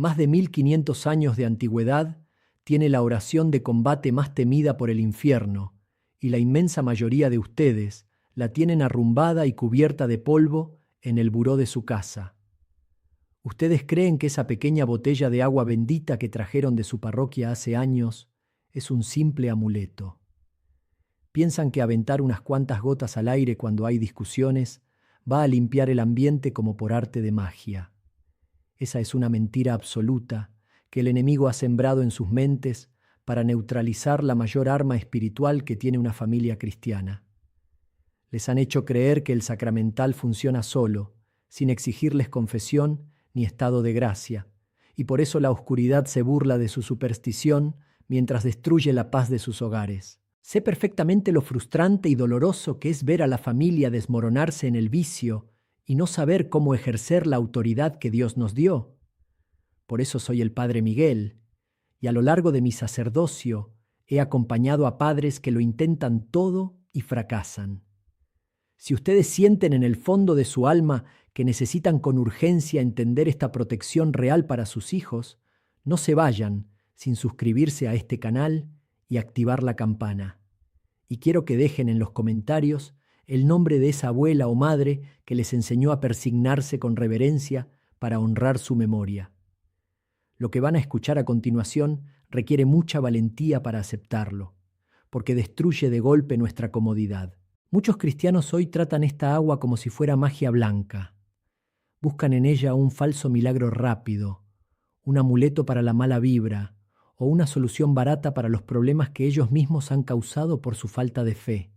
Más de 1500 años de antigüedad, tiene la oración de combate más temida por el infierno, y la inmensa mayoría de ustedes la tienen arrumbada y cubierta de polvo en el buró de su casa. ¿Ustedes creen que esa pequeña botella de agua bendita que trajeron de su parroquia hace años es un simple amuleto? ¿Piensan que aventar unas cuantas gotas al aire cuando hay discusiones va a limpiar el ambiente como por arte de magia? Esa es una mentira absoluta que el enemigo ha sembrado en sus mentes para neutralizar la mayor arma espiritual que tiene una familia cristiana. Les han hecho creer que el sacramental funciona solo, sin exigirles confesión ni estado de gracia, y por eso la oscuridad se burla de su superstición mientras destruye la paz de sus hogares. Sé perfectamente lo frustrante y doloroso que es ver a la familia desmoronarse en el vicio y no saber cómo ejercer la autoridad que Dios nos dio. Por eso soy el Padre Miguel, y a lo largo de mi sacerdocio he acompañado a padres que lo intentan todo y fracasan. Si ustedes sienten en el fondo de su alma que necesitan con urgencia entender esta protección real para sus hijos, no se vayan sin suscribirse a este canal y activar la campana. Y quiero que dejen en los comentarios el nombre de esa abuela o madre que les enseñó a persignarse con reverencia para honrar su memoria. Lo que van a escuchar a continuación requiere mucha valentía para aceptarlo, porque destruye de golpe nuestra comodidad. Muchos cristianos hoy tratan esta agua como si fuera magia blanca. Buscan en ella un falso milagro rápido, un amuleto para la mala vibra o una solución barata para los problemas que ellos mismos han causado por su falta de fe.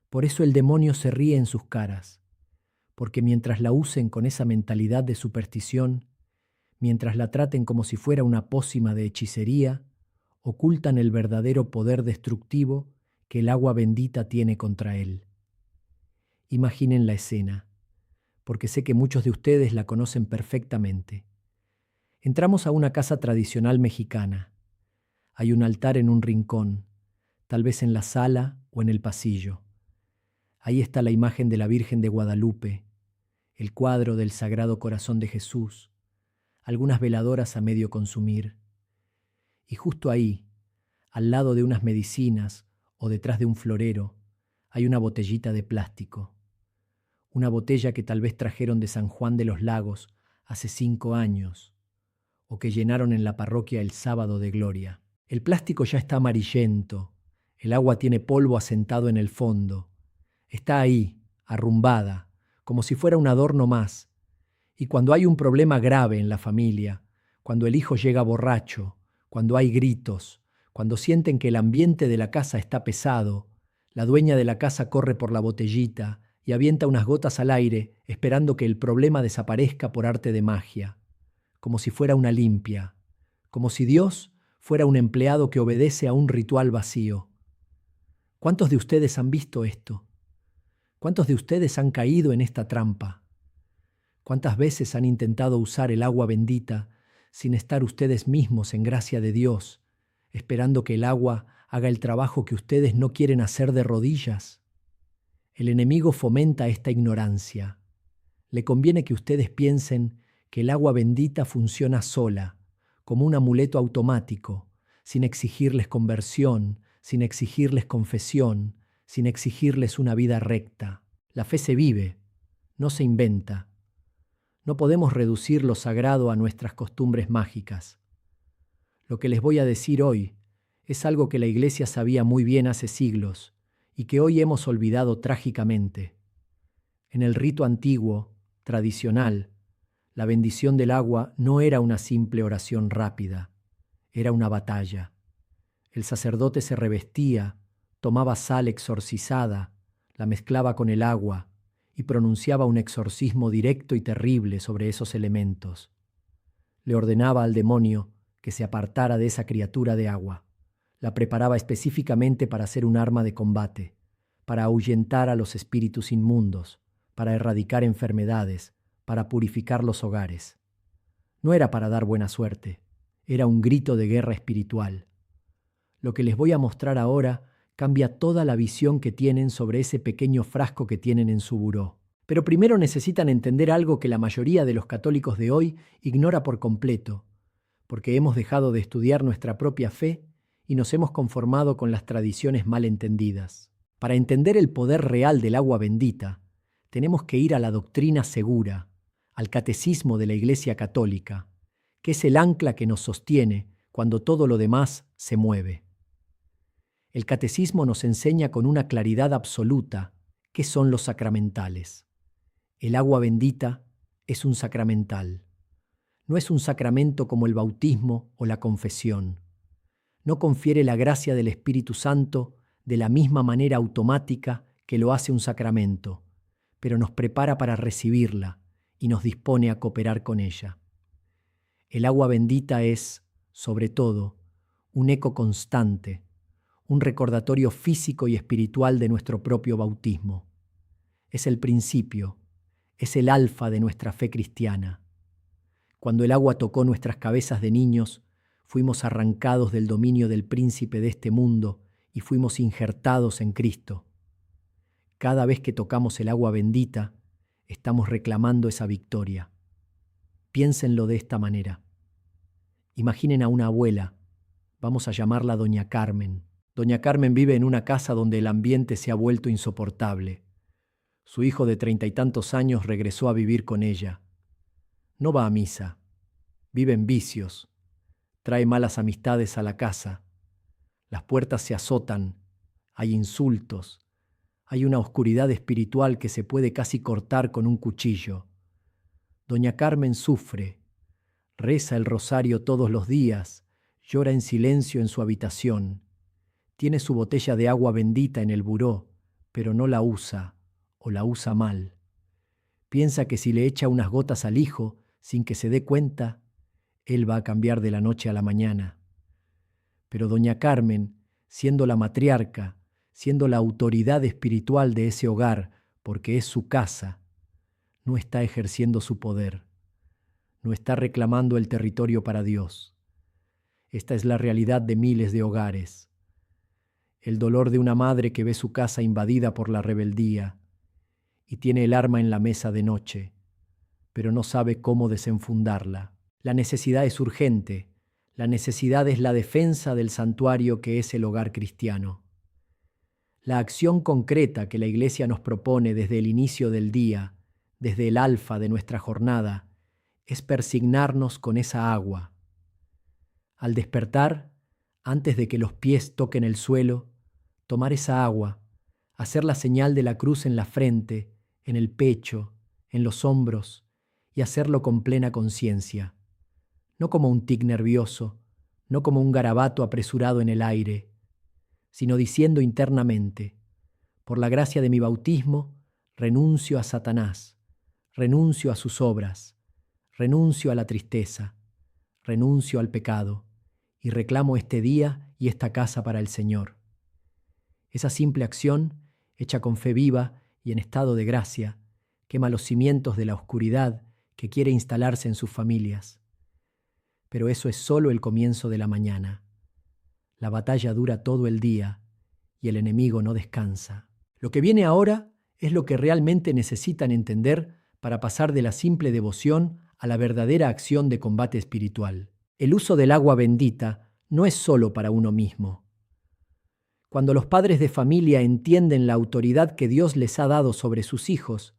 Por eso el demonio se ríe en sus caras, porque mientras la usen con esa mentalidad de superstición, mientras la traten como si fuera una pócima de hechicería, ocultan el verdadero poder destructivo que el agua bendita tiene contra él. Imaginen la escena, porque sé que muchos de ustedes la conocen perfectamente. Entramos a una casa tradicional mexicana. Hay un altar en un rincón, tal vez en la sala o en el pasillo. Ahí está la imagen de la Virgen de Guadalupe, el cuadro del Sagrado Corazón de Jesús, algunas veladoras a medio consumir. Y justo ahí, al lado de unas medicinas o detrás de un florero, hay una botellita de plástico. Una botella que tal vez trajeron de San Juan de los Lagos hace 5 años, o que llenaron en la parroquia el sábado de gloria. El plástico ya está amarillento, el agua tiene polvo asentado en el fondo. Está ahí, arrumbada, como si fuera un adorno más. Y cuando hay un problema grave en la familia, cuando el hijo llega borracho, cuando hay gritos, cuando sienten que el ambiente de la casa está pesado, la dueña de la casa corre por la botellita y avienta unas gotas al aire, esperando que el problema desaparezca por arte de magia, como si fuera una limpia, como si Dios fuera un empleado que obedece a un ritual vacío. ¿Cuántos de ustedes han visto esto? ¿Cuántos de ustedes han caído en esta trampa? ¿Cuántas veces han intentado usar el agua bendita sin estar ustedes mismos en gracia de Dios, esperando que el agua haga el trabajo que ustedes no quieren hacer de rodillas? El enemigo fomenta esta ignorancia. Le conviene que ustedes piensen que el agua bendita funciona sola, como un amuleto automático, sin exigirles conversión, sin exigirles confesión, sin exigirles una vida recta. La fe se vive, no se inventa. No podemos reducir lo sagrado a nuestras costumbres mágicas. Lo que les voy a decir hoy es algo que la Iglesia sabía muy bien hace siglos y que hoy hemos olvidado trágicamente. En el rito antiguo, tradicional, la bendición del agua no era una simple oración rápida, era una batalla. El sacerdote se revestía, tomaba sal exorcizada, la mezclaba con el agua y pronunciaba un exorcismo directo y terrible sobre esos elementos. Le ordenaba al demonio que se apartara de esa criatura de agua. La preparaba específicamente para ser un arma de combate, para ahuyentar a los espíritus inmundos, para erradicar enfermedades, para purificar los hogares. No era para dar buena suerte, era un grito de guerra espiritual. Lo que les voy a mostrar ahora cambia toda la visión que tienen sobre ese pequeño frasco que tienen en su buró. Pero primero necesitan entender algo que la mayoría de los católicos de hoy ignora por completo, porque hemos dejado de estudiar nuestra propia fe y nos hemos conformado con las tradiciones mal entendidas. Para entender el poder real del agua bendita, tenemos que ir a la doctrina segura, al catecismo de la Iglesia Católica, que es el ancla que nos sostiene cuando todo lo demás se mueve. El catecismo nos enseña con una claridad absoluta qué son los sacramentales. El agua bendita es un sacramental. No es un sacramento como el bautismo o la confesión. No confiere la gracia del Espíritu Santo de la misma manera automática que lo hace un sacramento, pero nos prepara para recibirla y nos dispone a cooperar con ella. El agua bendita es, sobre todo, un eco constante, un recordatorio físico y espiritual de nuestro propio bautismo. Es el principio, es el alfa de nuestra fe cristiana. Cuando el agua tocó nuestras cabezas de niños, fuimos arrancados del dominio del príncipe de este mundo y fuimos injertados en Cristo. Cada vez que tocamos el agua bendita, estamos reclamando esa victoria. Piénsenlo de esta manera. Imaginen a una abuela, vamos a llamarla Doña Carmen. Doña Carmen vive en una casa donde el ambiente se ha vuelto insoportable. Su hijo de 30 y tantos años regresó a vivir con ella. No va a misa, vive en vicios, trae malas amistades a la casa, las puertas se azotan, hay insultos, hay una oscuridad espiritual que se puede casi cortar con un cuchillo. Doña Carmen sufre, reza el rosario todos los días, llora en silencio en su habitación, tiene su botella de agua bendita en el buró, pero no la usa o la usa mal. Piensa que si le echa unas gotas al hijo, sin que se dé cuenta, él va a cambiar de la noche a la mañana. Pero doña Carmen, siendo la matriarca, siendo la autoridad espiritual de ese hogar, porque es su casa, no está ejerciendo su poder, no está reclamando el territorio para Dios. Esta es la realidad de miles de hogares. El dolor de una madre que ve su casa invadida por la rebeldía y tiene el arma en la mesa de noche, pero no sabe cómo desenfundarla. La necesidad es urgente. La necesidad es la defensa del santuario que es el hogar cristiano. La acción concreta que la Iglesia nos propone desde el inicio del día, desde el alfa de nuestra jornada, es persignarnos con esa agua. Al despertar, antes de que los pies toquen el suelo, tomar esa agua, hacer la señal de la cruz en la frente, en el pecho, en los hombros, y hacerlo con plena conciencia, no como un tic nervioso, no como un garabato apresurado en el aire, sino diciendo internamente: por la gracia de mi bautismo, renuncio a Satanás, renuncio a sus obras, renuncio a la tristeza, renuncio al pecado, y reclamo este día y esta casa para el Señor. Esa simple acción, hecha con fe viva y en estado de gracia, quema los cimientos de la oscuridad que quiere instalarse en sus familias. Pero eso es solo el comienzo de la mañana. La batalla dura todo el día y el enemigo no descansa. Lo que viene ahora es lo que realmente necesitan entender para pasar de la simple devoción a la verdadera acción de combate espiritual. El uso del agua bendita no es solo para uno mismo. Cuando los padres de familia entienden la autoridad que Dios les ha dado sobre sus hijos,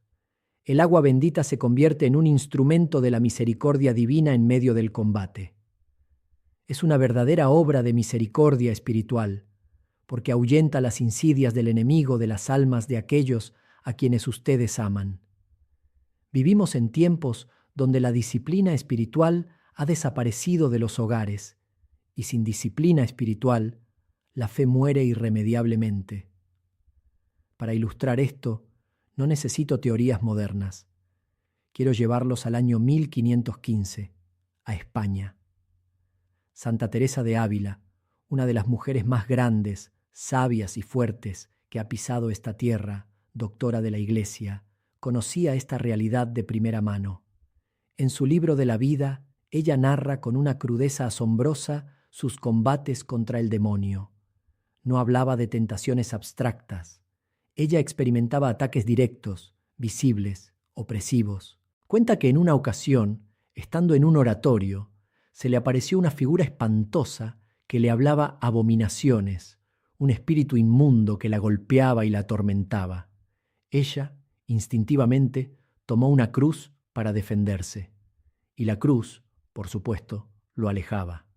el agua bendita se convierte en un instrumento de la misericordia divina en medio del combate. Es una verdadera obra de misericordia espiritual, porque ahuyenta las insidias del enemigo de las almas de aquellos a quienes ustedes aman. Vivimos en tiempos donde la disciplina espiritual ha desaparecido de los hogares, y sin disciplina espiritual, la fe muere irremediablemente. Para ilustrar esto, no necesito teorías modernas. Quiero llevarlos al año 1515, a España. Santa Teresa de Ávila, una de las mujeres más grandes, sabias y fuertes que ha pisado esta tierra, doctora de la Iglesia, conocía esta realidad de primera mano. En su libro de la vida, ella narra con una crudeza asombrosa sus combates contra el demonio. No hablaba de tentaciones abstractas. Ella experimentaba ataques directos, visibles, opresivos. Cuenta que en una ocasión, estando en un oratorio, se le apareció una figura espantosa que le hablaba abominaciones, un espíritu inmundo que la golpeaba y la atormentaba. Ella, instintivamente, tomó una cruz para defenderse, y la cruz, por supuesto, lo alejaba.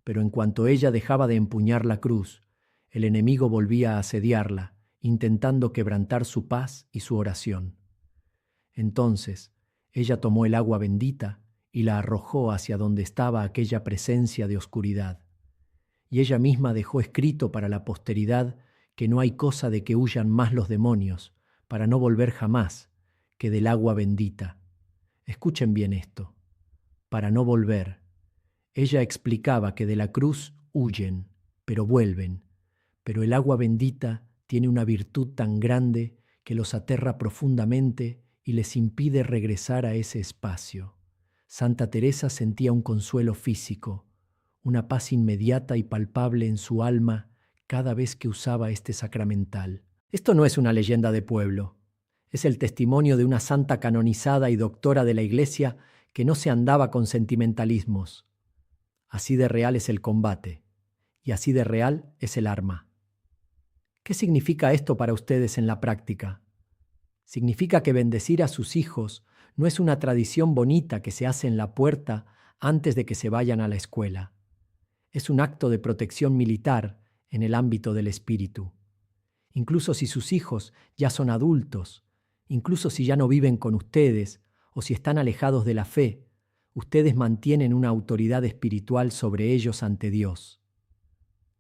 Pero en cuanto ella dejaba de empuñar la cruz, el enemigo volvía a asediarla, intentando quebrantar su paz y su oración. Entonces, ella tomó el agua bendita y la arrojó hacia donde estaba aquella presencia de oscuridad. Y ella misma dejó escrito para la posteridad que no hay cosa de que huyan más los demonios, para no volver jamás, que del agua bendita. Escuchen bien esto. Para no volver. Ella explicaba que de la cruz huyen, pero vuelven. Pero el agua bendita tiene una virtud tan grande que los aterra profundamente y les impide regresar a ese espacio. Santa Teresa sentía un consuelo físico, una paz inmediata y palpable en su alma cada vez que usaba este sacramental. Esto no es una leyenda de pueblo, es el testimonio de una santa canonizada y doctora de la Iglesia que no se andaba con sentimentalismos. Así de real es el combate, y así de real es el arma. ¿Qué significa esto para ustedes en la práctica? Significa que bendecir a sus hijos no es una tradición bonita que se hace en la puerta antes de que se vayan a la escuela. Es un acto de protección militar en el ámbito del espíritu. Incluso si sus hijos ya son adultos, incluso si ya no viven con ustedes o si están alejados de la fe, ustedes mantienen una autoridad espiritual sobre ellos ante Dios.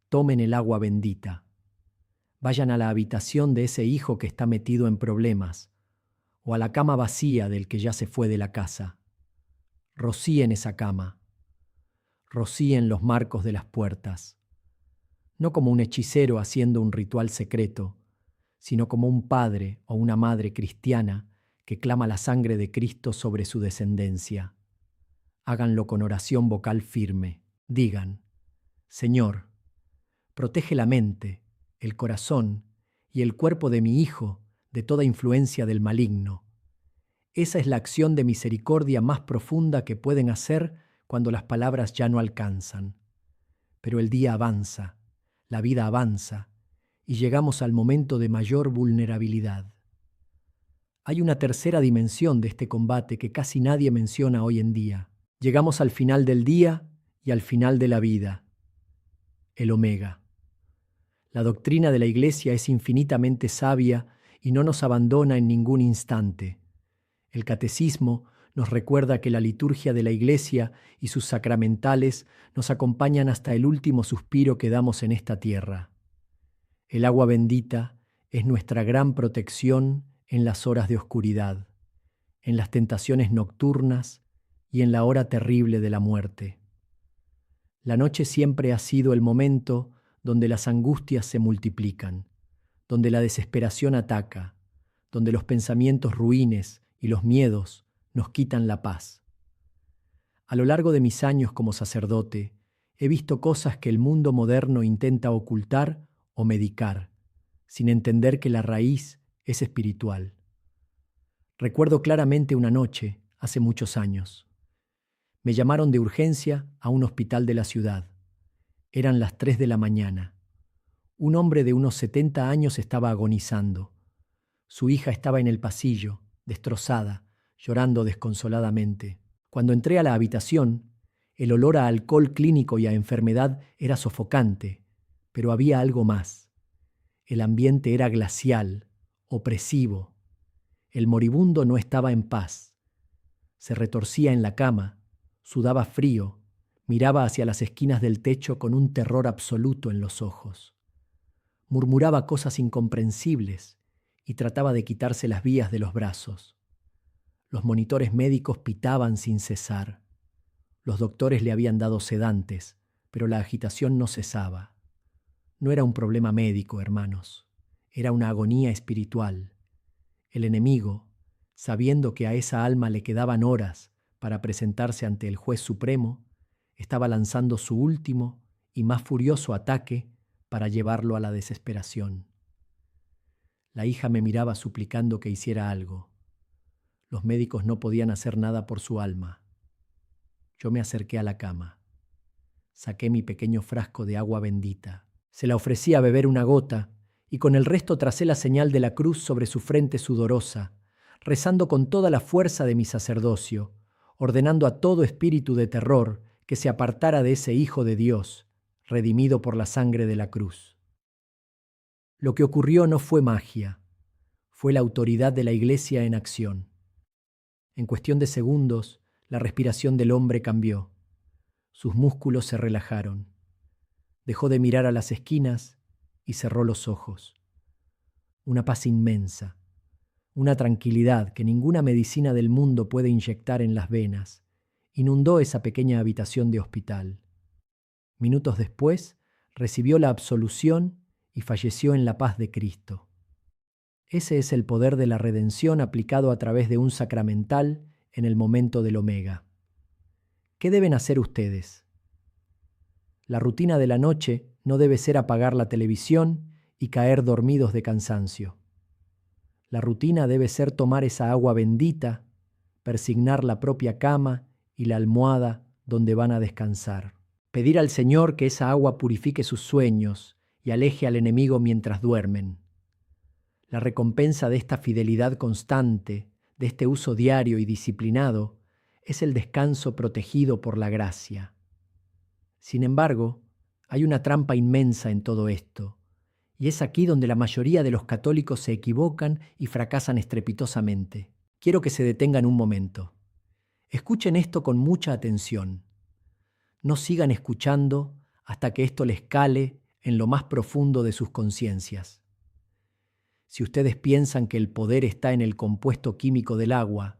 Tomen el agua bendita. Vayan a la habitación de ese hijo que está metido en problemas, o a la cama vacía del que ya se fue de la casa. Rocíen esa cama. Rocíen los marcos de las puertas. No como un hechicero haciendo un ritual secreto, sino como un padre o una madre cristiana que clama la sangre de Cristo sobre su descendencia. Háganlo con oración vocal firme. Digan: Señor, protege la mente, el corazón y el cuerpo de mi hijo de toda influencia del maligno. Esa es la acción de misericordia más profunda que pueden hacer cuando las palabras ya no alcanzan. Pero el día avanza, la vida avanza, y llegamos al momento de mayor vulnerabilidad. Hay una tercera dimensión de este combate que casi nadie menciona hoy en día. Llegamos al final del día y al final de la vida. El Omega. La doctrina de la Iglesia es infinitamente sabia y no nos abandona en ningún instante. El Catecismo nos recuerda que la liturgia de la Iglesia y sus sacramentales nos acompañan hasta el último suspiro que damos en esta tierra. El agua bendita es nuestra gran protección en las horas de oscuridad, en las tentaciones nocturnas y en la hora terrible de la muerte. La noche siempre ha sido el momento donde las angustias se multiplican, donde la desesperación ataca, donde los pensamientos ruines y los miedos nos quitan la paz. A lo largo de mis años como sacerdote, he visto cosas que el mundo moderno intenta ocultar o medicar, sin entender que la raíz es espiritual. Recuerdo claramente una noche, hace muchos años. Me llamaron de urgencia a un hospital de la ciudad. Eran las 3 de la mañana. Un hombre de unos 70 años estaba agonizando. Su hija estaba en el pasillo, destrozada, llorando desconsoladamente. Cuando entré a la habitación, el olor a alcohol clínico y a enfermedad era sofocante, pero había algo más. El ambiente era glacial, opresivo. El moribundo no estaba en paz. Se retorcía en la cama, sudaba frío, miraba hacia las esquinas del techo con un terror absoluto en los ojos. Murmuraba cosas incomprensibles y trataba de quitarse las vías de los brazos. Los monitores médicos pitaban sin cesar. Los doctores le habían dado sedantes, pero la agitación no cesaba. No era un problema médico, hermanos. Era una agonía espiritual. El enemigo, sabiendo que a esa alma le quedaban horas para presentarse ante el juez supremo, estaba lanzando su último y más furioso ataque para llevarlo a la desesperación. La hija me miraba suplicando que hiciera algo. Los médicos no podían hacer nada por su alma. Yo me acerqué a la cama. Saqué mi pequeño frasco de agua bendita. Se la ofrecí a beber una gota y con el resto tracé la señal de la cruz sobre su frente sudorosa, rezando con toda la fuerza de mi sacerdocio, ordenando a todo espíritu de terror que se apartara de ese Hijo de Dios, redimido por la sangre de la cruz. Lo que ocurrió no fue magia, fue la autoridad de la Iglesia en acción. En cuestión de segundos, la respiración del hombre cambió. Sus músculos se relajaron. Dejó de mirar a las esquinas y cerró los ojos. Una paz inmensa, una tranquilidad que ninguna medicina del mundo puede inyectar en las venas, inundó esa pequeña habitación de hospital. Minutos después, recibió la absolución y falleció en la paz de Cristo. Ese es el poder de la redención aplicado a través de un sacramental en el momento del omega. ¿Qué deben hacer ustedes? La rutina de la noche no debe ser apagar la televisión y caer dormidos de cansancio. La rutina debe ser tomar esa agua bendita, persignar la propia cama y la almohada donde van a descansar. Pedir al Señor que esa agua purifique sus sueños y aleje al enemigo mientras duermen. La recompensa de esta fidelidad constante, de este uso diario y disciplinado, es el descanso protegido por la gracia. Sin embargo, hay una trampa inmensa en todo esto, y es aquí donde la mayoría de los católicos se equivocan y fracasan estrepitosamente. Quiero que se detengan un momento. Escuchen esto con mucha atención. No sigan escuchando hasta que esto les cale en lo más profundo de sus conciencias. Si ustedes piensan que el poder está en el compuesto químico del agua,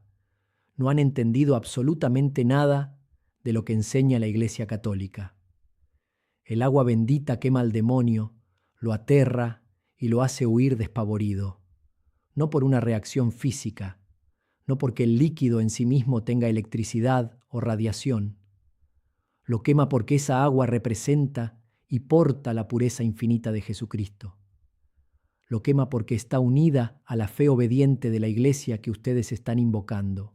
no han entendido absolutamente nada de lo que enseña la Iglesia Católica. El agua bendita quema al demonio, lo aterra y lo hace huir despavorido, no por una reacción física, no porque el líquido en sí mismo tenga electricidad o radiación. Lo quema porque esa agua representa y porta la pureza infinita de Jesucristo. Lo quema porque está unida a la fe obediente de la Iglesia que ustedes están invocando.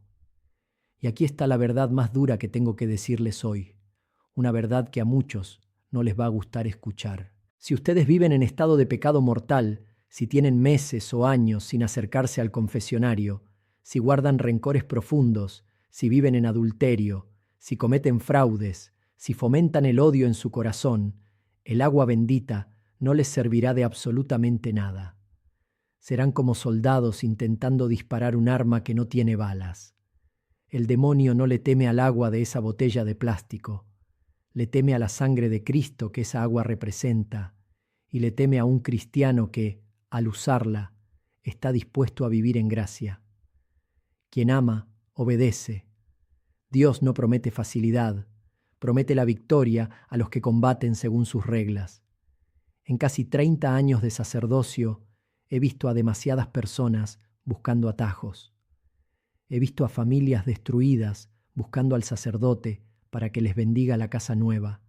Y aquí está la verdad más dura que tengo que decirles hoy, una verdad que a muchos no les va a gustar escuchar. Si ustedes viven en estado de pecado mortal, si tienen meses o años sin acercarse al confesionario, si guardan rencores profundos, si viven en adulterio, si cometen fraudes, si fomentan el odio en su corazón, el agua bendita no les servirá de absolutamente nada. Serán como soldados intentando disparar un arma que no tiene balas. El demonio no le teme al agua de esa botella de plástico, le teme a la sangre de Cristo que esa agua representa, y le teme a un cristiano que, al usarla, está dispuesto a vivir en gracia. Quien ama, obedece. Dios no promete facilidad, promete la victoria a los que combaten según sus reglas. En casi 30 años de sacerdocio he visto a demasiadas personas buscando atajos. He visto a familias destruidas buscando al sacerdote para que les bendiga la casa nueva,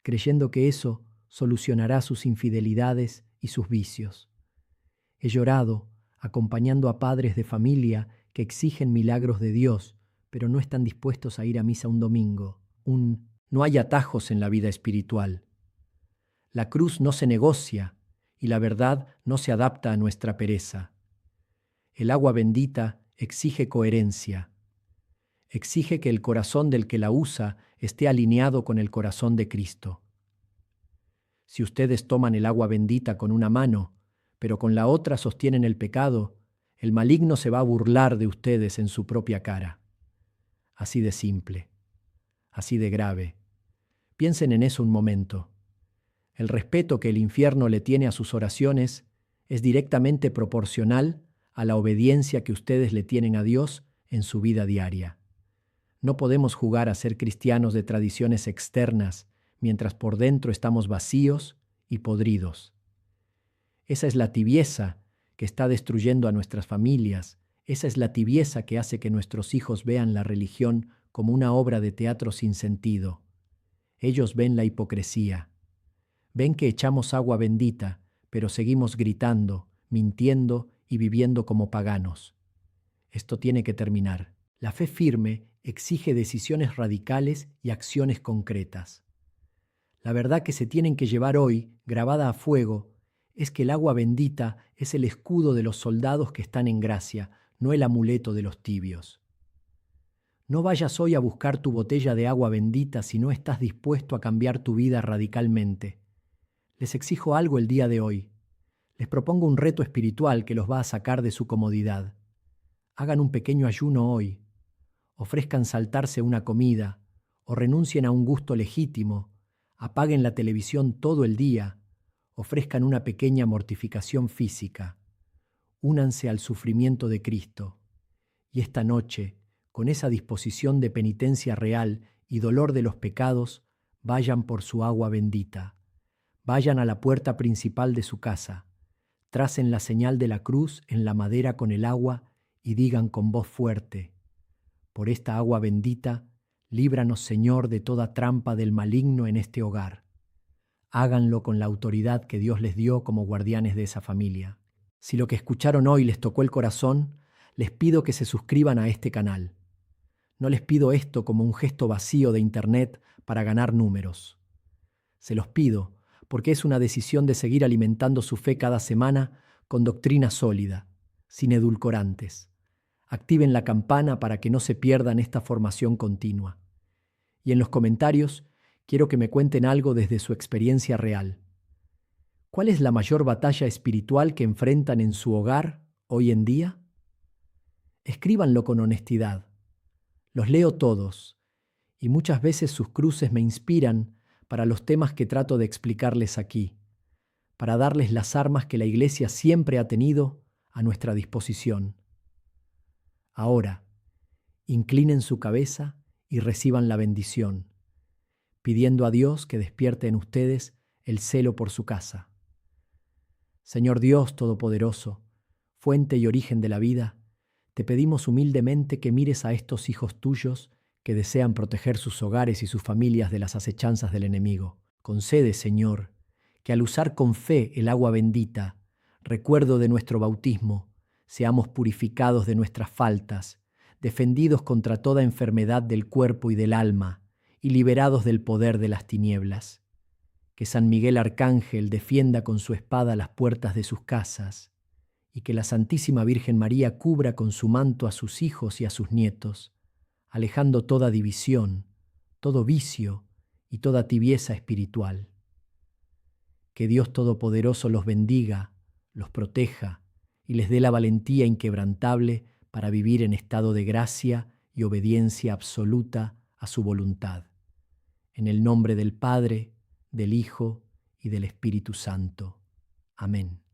creyendo que eso solucionará sus infidelidades y sus vicios. He llorado acompañando a padres de familia que exigen milagros de Dios, pero no están dispuestos a ir a misa un domingo. No hay atajos en la vida espiritual. La cruz no se negocia y la verdad no se adapta a nuestra pereza. El agua bendita exige coherencia. Exige que el corazón del que la usa esté alineado con el corazón de Cristo. Si ustedes toman el agua bendita con una mano, pero con la otra sostienen el pecado, el maligno se va a burlar de ustedes en su propia cara. Así de simple, así de grave. Piensen en eso un momento. El respeto que el infierno le tiene a sus oraciones es directamente proporcional a la obediencia que ustedes le tienen a Dios en su vida diaria. No podemos jugar a ser cristianos de tradiciones externas mientras por dentro estamos vacíos y podridos. Esa es la tibieza que está destruyendo a nuestras familias. Esa es la tibieza que hace que nuestros hijos vean la religión como una obra de teatro sin sentido. Ellos ven la hipocresía. Ven que echamos agua bendita, pero seguimos gritando mintiendo y viviendo como paganos. Esto tiene que terminar. La fe firme exige decisiones radicales y acciones concretas. La verdad que se tienen que llevar hoy, grabada a fuego, es que el agua bendita es el escudo de los soldados que están en gracia, no el amuleto de los tibios. No vayas hoy a buscar tu botella de agua bendita si no estás dispuesto a cambiar tu vida radicalmente. Les exijo algo el día de hoy. Les propongo un reto espiritual que los va a sacar de su comodidad. Hagan un pequeño ayuno hoy. Ofrezcan saltarse una comida o renuncien a un gusto legítimo. Apaguen la televisión todo el día. Ofrezcan una pequeña mortificación física. Únanse al sufrimiento de Cristo. Y esta noche, con esa disposición de penitencia real y dolor de los pecados, vayan por su agua bendita. Vayan a la puerta principal de su casa. Tracen la señal de la cruz en la madera con el agua y digan con voz fuerte: por esta agua bendita, líbranos, Señor, de toda trampa del maligno en este hogar. Háganlo con la autoridad que Dios les dio como guardianes de esa familia. Si lo que escucharon hoy les tocó el corazón, les pido que se suscriban a este canal. No les pido esto como un gesto vacío de internet para ganar números. Se los pido porque es una decisión de seguir alimentando su fe cada semana con doctrina sólida, sin edulcorantes. Activen la campana para que no se pierdan esta formación continua. Y en los comentarios quiero que me cuenten algo desde su experiencia real. ¿Cuál es la mayor batalla espiritual que enfrentan en su hogar hoy en día? Escríbanlo con honestidad. Los leo todos, y muchas veces sus cruces me inspiran para los temas que trato de explicarles aquí, para darles las armas que la Iglesia siempre ha tenido a nuestra disposición. Ahora, inclinen su cabeza y reciban la bendición, pidiendo a Dios que despierte en ustedes el celo por su casa. Señor Dios Todopoderoso, fuente y origen de la vida, te pedimos humildemente que mires a estos hijos tuyos que desean proteger sus hogares y sus familias de las acechanzas del enemigo. Concede, Señor, que al usar con fe el agua bendita, recuerdo de nuestro bautismo, seamos purificados de nuestras faltas, defendidos contra toda enfermedad del cuerpo y del alma, y liberados del poder de las tinieblas. Que San Miguel Arcángel defienda con su espada las puertas de sus casas, y que la Santísima Virgen María cubra con su manto a sus hijos y a sus nietos, alejando toda división, todo vicio y toda tibieza espiritual. Que Dios Todopoderoso los bendiga, los proteja y les dé la valentía inquebrantable para vivir en estado de gracia y obediencia absoluta a su voluntad. En el nombre del Padre, del Hijo y del Espíritu Santo. Amén.